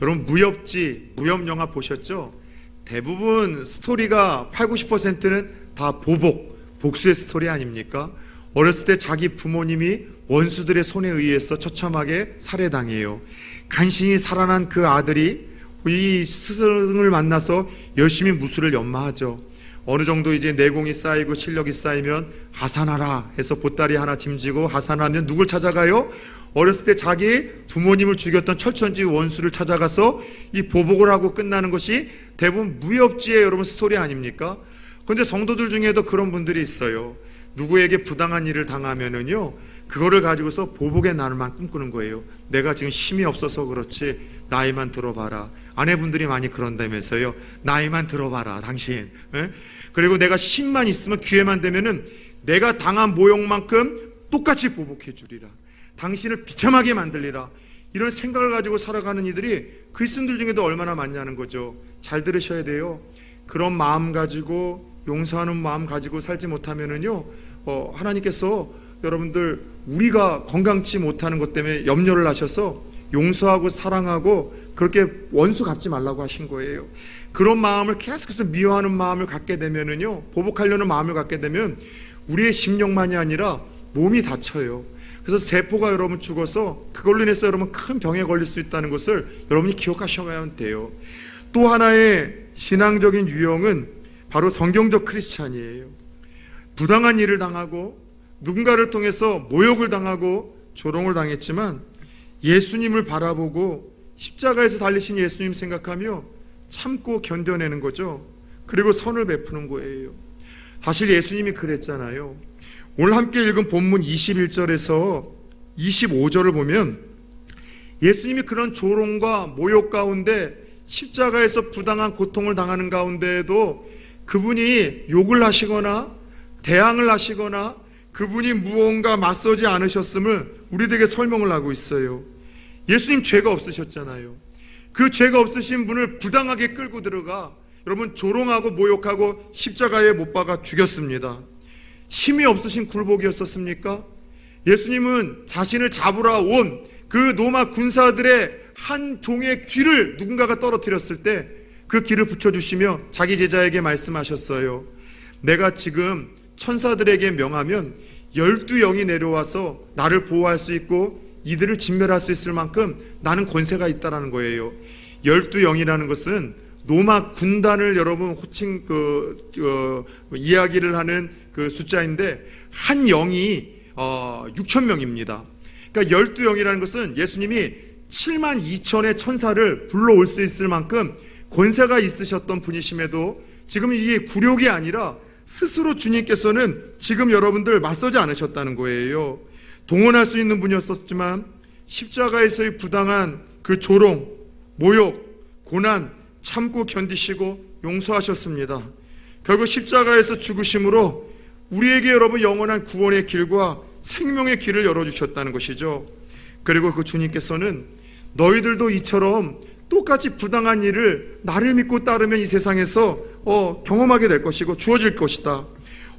여러분, 무협 영화 보셨죠? 대부분 스토리가 80~90%는 다 복수의 스토리 아닙니까? 어렸을 때 자기 부모님이 원수들의 손에 의해서 처참하게 살해당해요. 간신히 살아난 그 아들이 이 스승을 만나서 열심히 무술을 연마하죠. 어느 정도 이제 내공이 쌓이고 실력이 쌓이면 하산하라 해서 보따리 하나 짐지고 하산하면 누굴 찾아가요? 어렸을 때 자기 부모님을 죽였던 철천지 원수를 찾아가서 이 보복을 하고 끝나는 것이 대부분 무협지의 여러분 스토리 아닙니까? 그런데 성도들 중에도 그런 분들이 있어요. 누구에게 부당한 일을 당하면은요, 그거를 가지고서 보복의 날만 꿈꾸는 거예요. 내가 지금 힘이 없어서 그렇지 나이만 들어봐라. 아내분들이 많이 그런다면서요. 나이만 들어봐라 당신. 에? 그리고 내가 힘만 있으면 기회만 되면은 내가 당한 모욕만큼 똑같이 보복해 주리라. 당신을 비참하게 만들리라. 이런 생각을 가지고 살아가는 이들이 그리스도인들 중에도 얼마나 많냐는 거죠. 잘 들으셔야 돼요. 그런 마음 가지고, 용서하는 마음 가지고 살지 못하면은요, 하나님께서 여러분들 우리가 건강치 못하는 것 때문에 염려를 하셔서 용서하고 사랑하고 그렇게 원수 갚지 말라고 하신 거예요. 그런 마음을 계속해서 미워하는 마음을 갖게 되면은요, 보복하려는 마음을 갖게 되면 우리의 심령만이 아니라 몸이 다쳐요. 그래서 세포가 여러분 죽어서 그걸로 인해서 여러분 큰 병에 걸릴 수 있다는 것을 여러분이 기억하셔야 돼요. 또 하나의 신앙적인 유형은 바로 성경적 크리스찬이에요. 부당한 일을 당하고 누군가를 통해서 모욕을 당하고 조롱을 당했지만 예수님을 바라보고 십자가에서 달리신 예수님 생각하며 참고 견뎌내는 거죠. 그리고 선을 베푸는 거예요. 사실 예수님이 그랬잖아요. 오늘 함께 읽은 본문 21절에서 25절을 보면 예수님이 그런 조롱과 모욕 가운데 십자가에서 부당한 고통을 당하는 가운데에도 그분이 욕을 하시거나 대항을 하시거나 그분이 무언가 맞서지 않으셨음을 우리들에게 설명을 하고 있어요. 예수님 죄가 없으셨잖아요. 그 죄가 없으신 분을 부당하게 끌고 들어가 여러분 조롱하고 모욕하고 십자가에 못 박아 죽였습니다. 힘이 없으신 굴복이었었습니까? 예수님은 자신을 잡으러 온 그 로마 군사들의 한 종의 귀를 누군가가 떨어뜨렸을 때 그 귀를 붙여주시며 자기 제자에게 말씀하셨어요. 내가 지금 천사들에게 명하면 12영이 내려와서 나를 보호할 수 있고 이들을 진멸할 수 있을 만큼 나는 권세가 있다라는 거예요. 12영이라는 것은 로마 군단을 여러분 호칭 이야기를 하는 그 숫자인데 한 영이 6,000명입니다. 그러니까 12영이라는 것은 예수님이 72,000의 천사를 불러올 수 있을 만큼 권세가 있으셨던 분이심에도 지금 이게 굴욕이 아니라 스스로 주님께서는 지금 여러분들 맞서지 않으셨다는 거예요. 동원할 수 있는 분이었었지만 십자가에서의 부당한 그 조롱, 모욕, 고난 참고 견디시고 용서하셨습니다. 결국 십자가에서 죽으심으로 우리에게 여러분 영원한 구원의 길과 생명의 길을 열어주셨다는 것이죠. 그리고 그 주님께서는 너희들도 이처럼 똑같이 부당한 일을 나를 믿고 따르면 이 세상에서 경험하게 될 것이고 주어질 것이다.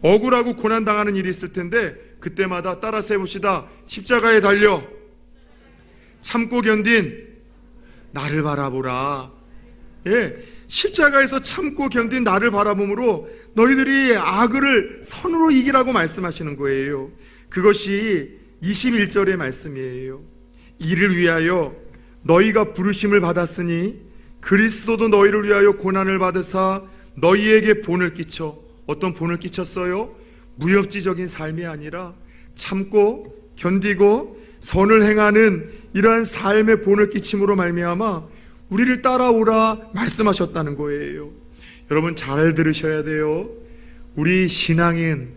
억울하고 고난당하는 일이 있을 텐데 그때마다 따라서 해봅시다. 십자가에 달려 참고 견딘 나를 바라보라. 예, 십자가에서 참고 견딘 나를 바라봄으로 너희들이 악을 선으로 이기라고 말씀하시는 거예요. 그것이 21절의 말씀이에요. 이를 위하여 너희가 부르심을 받았으니 그리스도도 너희를 위하여 고난을 받으사 너희에게 본을 끼쳐, 어떤 본을 끼쳤어요? 무협지적인 삶이 아니라 참고 견디고 선을 행하는 이러한 삶의 본을 끼침으로 말미암아 우리를 따라오라 말씀하셨다는 거예요. 여러분 잘 들으셔야 돼요. 우리 신앙인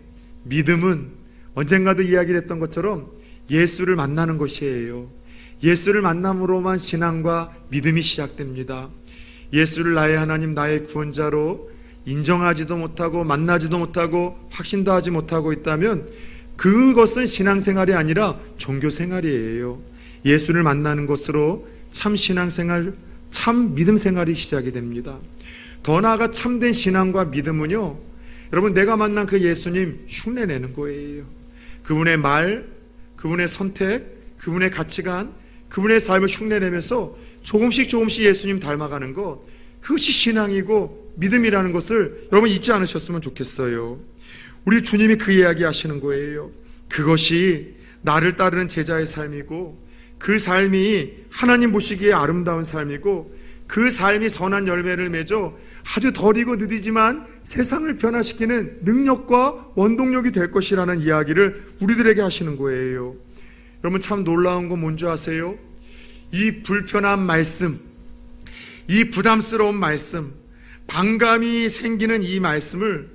믿음은 언젠가도 이야기를 했던 것처럼 예수를 만나는 것이에요. 예수를 만남으로만 신앙과 믿음이 시작됩니다. 예수를 나의 하나님, 나의 구원자로 인정하지도 못하고 만나지도 못하고 확신도 하지 못하고 있다면 그것은 신앙생활이 아니라 종교생활이에요. 예수를 만나는 것으로 참 신앙생활, 참 믿음생활이 시작이 됩니다. 더 나아가 참된 신앙과 믿음은요, 여러분, 내가 만난 그 예수님 흉내내는 거예요. 그분의 말, 그분의 선택, 그분의 가치관, 그분의 삶을 흉내내면서 조금씩 예수님 닮아가는 것, 그것이 신앙이고 믿음이라는 것을 여러분 잊지 않으셨으면 좋겠어요. 우리 주님이 그 이야기 하시는 거예요. 그것이 나를 따르는 제자의 삶이고, 그 삶이 하나님 보시기에 아름다운 삶이고, 그 삶이 선한 열매를 맺어 아주 덜이고 느리지만 세상을 변화시키는 능력과 원동력이 될 것이라는 이야기를 우리들에게 하시는 거예요. 여러분, 참 놀라운 건 뭔지 아세요? 이 불편한 말씀, 이 부담스러운 말씀, 반감이 생기는 이 말씀을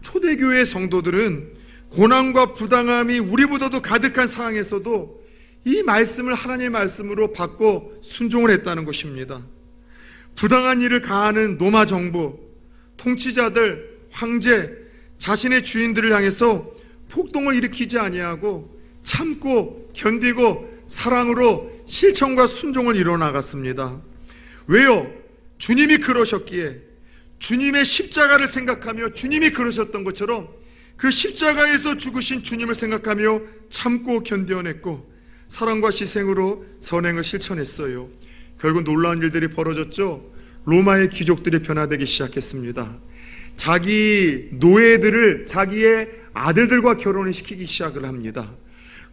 초대교회 성도들은 고난과 부당함이 우리보다도 가득한 상황에서도 이 말씀을 하나님의 말씀으로 받고 순종을 했다는 것입니다. 부당한 일을 가하는 로마 정부, 통치자들, 황제, 자신의 주인들을 향해서 폭동을 일으키지 아니하고 참고 견디고 사랑으로 실천과 순종을 이뤄나갔습니다. 왜요? 주님이 그러셨기에, 주님의 십자가를 생각하며 주님이 그러셨던 것처럼 그 십자가에서 죽으신 주님을 생각하며 참고 견뎌냈고 사랑과 희생으로 선행을 실천했어요. 결국 놀라운 일들이 벌어졌죠. 로마의 귀족들이 변화되기 시작했습니다. 자기 노예들을 자기의 아들들과 결혼을 시키기 시작을 합니다.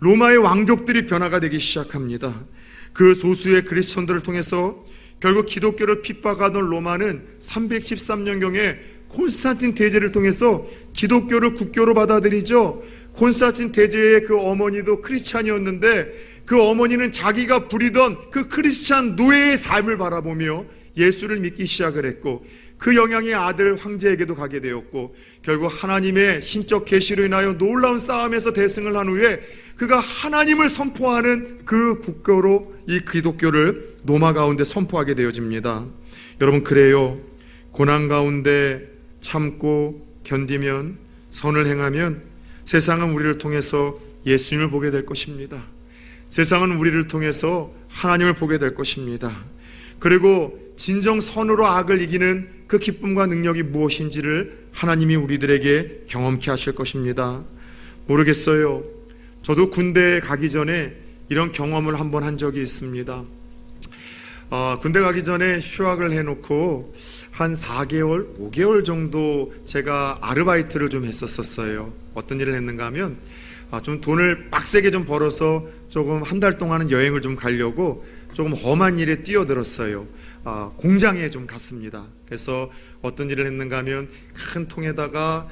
로마의 왕족들이 변화가 되기 시작합니다. 그 소수의 크리스천들을 통해서 결국 기독교를 핍박하던 로마는 313년경에 콘스탄틴 대제를 통해서 기독교를 국교로 받아들이죠. 콘스탄틴 대제의 그 어머니도 크리스찬이었는데 그 어머니는 자기가 부리던 그 크리스찬 노예의 삶을 바라보며 예수를 믿기 시작을 했고, 그 영향이 아들 황제에게도 가게 되었고, 결국 하나님의 신적 계시로 인하여 놀라운 싸움에서 대승을 한 후에 그가 하나님을 선포하는 그 국교로 이 기독교를 로마 가운데 선포하게 되어집니다. 여러분, 그래요. 고난 가운데 참고 견디면, 선을 행하면 세상은 우리를 통해서 예수님을 보게 될 것입니다. 세상은 우리를 통해서 하나님을 보게 될 것입니다. 그리고 진정 선으로 악을 이기는 그 기쁨과 능력이 무엇인지를 하나님이 우리들에게 경험케 하실 것입니다. 모르겠어요. 저도 군대에 가기 전에 이런 경험을 한번 한 적이 있습니다. 군대 가기 전에 휴학을 해놓고 한 4개월, 5개월 정도 제가 아르바이트를 좀 했었어요. 어떤 일을 했는가 하면 좀 돈을 빡세게 좀 벌어서 조금 한 달 동안은 여행을 좀 가려고 조금 험한 일에 뛰어들었어요. 공장에 좀 갔습니다. 그래서 어떤 일을 했는가 하면 큰 통에다가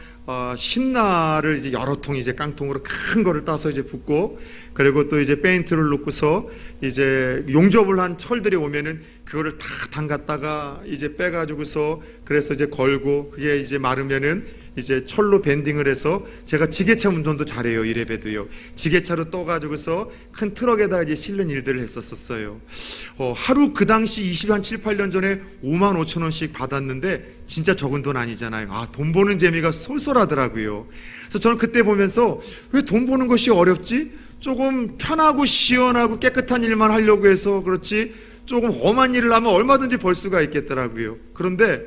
신나를 이제 여러 통 이제 깡통으로 큰 거를 따서 이제 붓고, 그리고 또 이제 페인트를 넣고서 이제 용접을 한 철들이 오면은 그거를 다 담갔다가 이제 빼가지고서 그래서 이제 걸고, 그게 이제 마르면은 이제 철로 밴딩을 해서, 제가 지게차 운전도 잘해요. 이래봬도요. 지게차로 떠가지고서 큰 트럭에다 이제 실는 일들을 했었어요. 하루 그 당시 7, 8년 전에 5만 5천 원씩 받았는데 진짜 적은 돈 아니잖아요. 돈 버는 재미가 쏠쏠하더라고요. 그래서 저는 그때 보면서 왜 돈 버는 것이 어렵지? 조금 편하고 시원하고 깨끗한 일만 하려고 해서 그렇지, 조금 험한 일을 하면 얼마든지 벌 수가 있겠더라고요. 그런데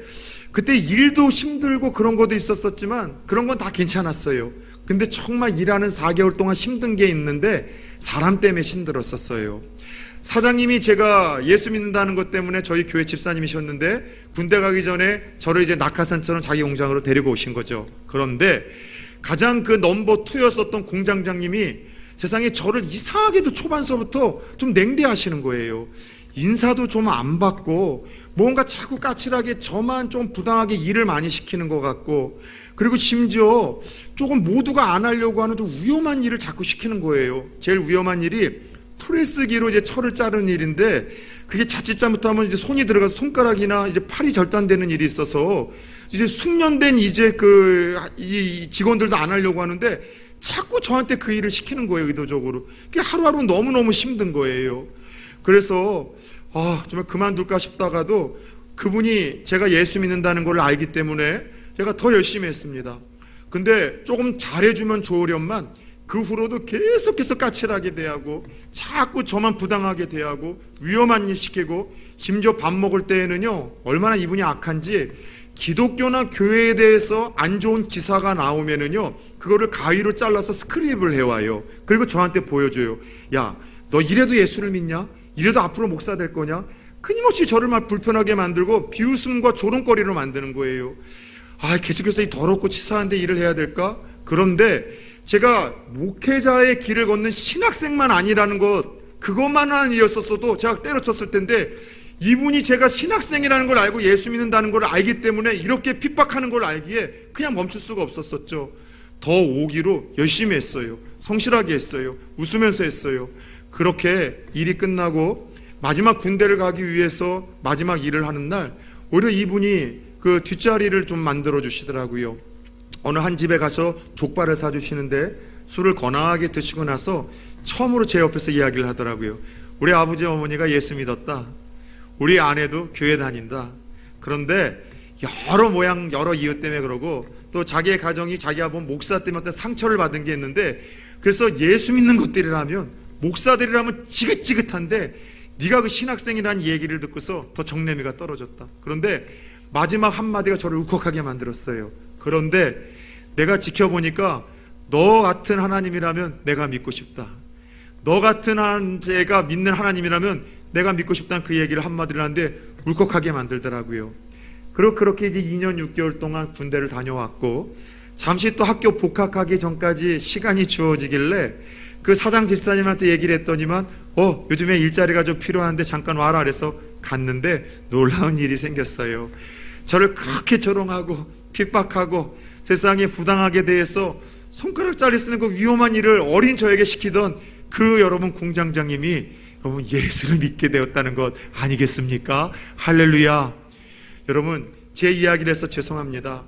그때 일도 힘들고 그런 것도 있었지만 그런 건 다 괜찮았어요. 근데 정말 일하는 4개월 동안 힘든 게 있는데 사람 때문에 힘들었었어요. 사장님이 제가 예수 믿는다는 것 때문에 저희 교회 집사님이셨는데 군대 가기 전에 저를 이제 낙하산처럼 자기 공장으로 데리고 오신 거죠. 그런데 가장 그 넘버 2였었던 공장장님이 세상에 저를 이상하게도 초반서부터 좀 냉대하시는 거예요. 인사도 좀 안 받고 뭔가 자꾸 까칠하게 저만 좀 부당하게 일을 많이 시키는 것 같고, 그리고 심지어 조금 모두가 안 하려고 하는 좀 위험한 일을 자꾸 시키는 거예요. 제일 위험한 일이 프레스기로 이제 철을 자르는 일인데, 그게 자칫 잘못하면 이제 손이 들어가서 손가락이나 이제 팔이 절단되는 일이 있어서 이제 숙련된 이 직원들도 안 하려고 하는데 자꾸 저한테 그 일을 시키는 거예요, 의도적으로. 그게 하루하루 너무너무 힘든 거예요. 그래서 정말 그만둘까 싶다가도 그분이 제가 예수 믿는다는 걸 알기 때문에 제가 더 열심히 했습니다. 근데 조금 잘해주면 좋으련만 그 후로도 계속해서 까칠하게 대하고 자꾸 저만 부당하게 대하고 위험한 일 시키고, 심지어 밥 먹을 때에는요 얼마나 이분이 악한지 기독교나 교회에 대해서 안 좋은 기사가 나오면은요 그거를 가위로 잘라서 스크립을 해와요. 그리고 저한테 보여줘요. 야, 너 이래도 예수를 믿냐? 이래도 앞으로 목사 될 거냐? 끊임없이 저를 막 불편하게 만들고 비웃음과 조롱거리로 만드는 거예요. 계속해서 이 더럽고 치사한데 일을 해야 될까? 그런데 제가 목회자의 길을 걷는 신학생만 아니라는 것, 그것만은 이었었어도 제가 때려쳤을 텐데, 이분이 제가 신학생이라는 걸 알고 예수 믿는다는 걸 알기 때문에 이렇게 핍박하는 걸 알기에 그냥 멈출 수가 없었었죠. 더 오기로 열심히 했어요. 성실하게 했어요. 웃으면서 했어요. 그렇게 일이 끝나고 마지막 군대를 가기 위해서 마지막 일을 하는 날, 오히려 이분이 그 뒷자리를 좀 만들어 주시더라고요. 어느 한 집에 가서 족발을 사주시는데 술을 거나하게 드시고 나서 처음으로 제 옆에서 이야기를 하더라고요. 우리 아버지 어머니가 예수 믿었다. 우리 아내도 교회 다닌다. 그런데 여러 모양 여러 이유 때문에 그러고, 또 자기의 가정이 자기 아버지 목사 때문에 어떤 상처를 받은 게 있는데, 그래서 예수 믿는 것들이라면, 목사들이라면 지긋지긋한데 네가 그 신학생이라는 얘기를 듣고서 더 정내미가 떨어졌다. 그런데 마지막 한마디가 저를 울컥하게 만들었어요. 그런데 내가 지켜보니까 너 같은 하나님이라면 내가 믿고 싶다. 너 같은 제가 믿는 하나님이라면 내가 믿고 싶다는 그 얘기를 한마디를 하는데 울컥하게 만들더라고요. 그리고 그렇게 이제 2년 6개월 동안 군대를 다녀왔고, 잠시 또 학교 복학하기 전까지 시간이 주어지길래 그 사장 집사님한테 얘기를 했더니만 요즘에 일자리가 좀 필요한데 잠깐 와라 그래서 갔는데 놀라운 일이 생겼어요. 저를 그렇게 조롱하고 핍박하고 세상에 부당하게 대해서 손가락자리 쓰는 그 위험한 일을 어린 저에게 시키던 그 여러분 공장장님이 여러분 예수를 믿게 되었다는 것 아니겠습니까? 할렐루야. 여러분, 제 이야기를 해서 죄송합니다.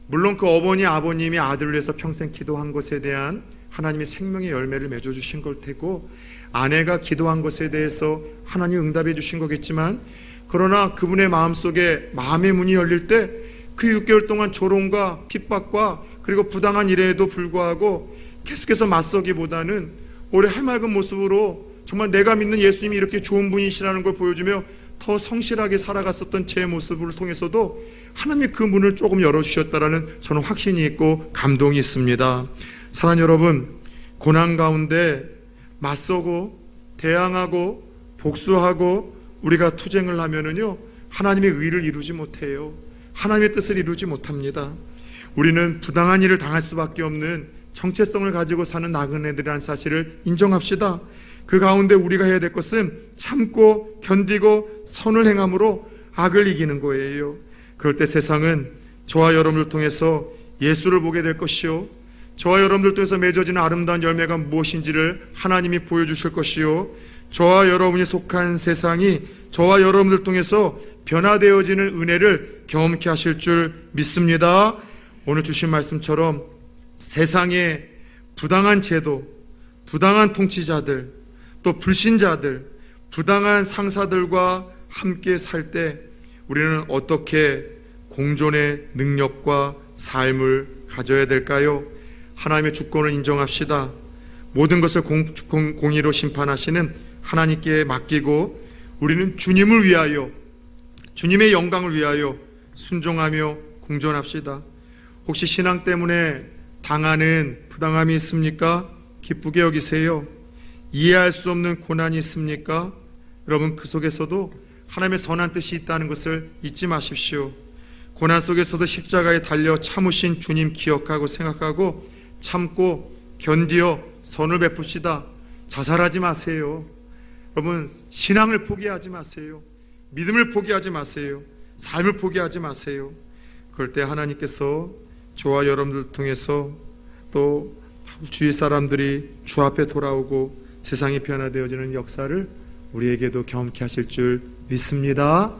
물론 그 어머니 아버님이 아들을 위해서 평생 기도한 것에 대한 하나님이 생명의 열매를 맺어주신 걸 테고, 아내가 기도한 것에 대해서 하나님 응답해 주신 거겠지만, 그러나 그분의 마음속에 마음의 문이 열릴 때 그 6개월 동안 조롱과 핍박과 그리고 부당한 일에도 불구하고 계속해서 맞서기보다는 오히려 해맑은 모습으로 정말 내가 믿는 예수님이 이렇게 좋은 분이시라는 걸 보여주며 더 성실하게 살아갔었던 제 모습을 통해서도 하나님이 그 문을 조금 열어주셨다라는 저는 확신이 있고 감동이 있습니다. 사랑하는 여러분, 고난 가운데 맞서고 대항하고 복수하고 우리가 투쟁을 하면은요 하나님의 의를 이루지 못해요. 하나님의 뜻을 이루지 못합니다. 우리는 부당한 일을 당할 수밖에 없는 정체성을 가지고 사는 나그네들이라는 사실을 인정합시다. 그 가운데 우리가 해야 될 것은 참고 견디고 선을 행함으로 악을 이기는 거예요. 그럴 때 세상은 저와 여러분을 통해서 예수를 보게 될 것이요, 저와 여러분들 통해서 맺어지는 아름다운 열매가 무엇인지를 하나님이 보여주실 것이요, 저와 여러분이 속한 세상이 저와 여러분들 통해서 변화되어지는 은혜를 경험케 하실 줄 믿습니다. 오늘 주신 말씀처럼 세상의 부당한 제도, 부당한 통치자들, 또 불신자들, 부당한 상사들과 함께 살 때 우리는 어떻게 공존의 능력과 삶을 가져야 될까요? 하나님의 주권을 인정합시다. 모든 것을 공의로 심판하시는 하나님께 맡기고 우리는 주님을 위하여, 주님의 영광을 위하여 순종하며 공존합시다. 혹시 신앙 때문에 당하는 부당함이 있습니까? 기쁘게 여기세요. 이해할 수 없는 고난이 있습니까? 여러분, 그 속에서도 하나님의 선한 뜻이 있다는 것을 잊지 마십시오. 고난 속에서도 십자가에 달려 참으신 주님 기억하고 생각하고 참고 견디어 선을 베풉시다. 자살하지 마세요. 여러분, 신앙을 포기하지 마세요. 믿음을 포기하지 마세요. 삶을 포기하지 마세요. 그럴 때 하나님께서 저와 여러분들 통해서 또 주위 사람들이 주 앞에 돌아오고 세상이 변화되어지는 역사를 우리에게도 경험케 하실 줄 믿습니다.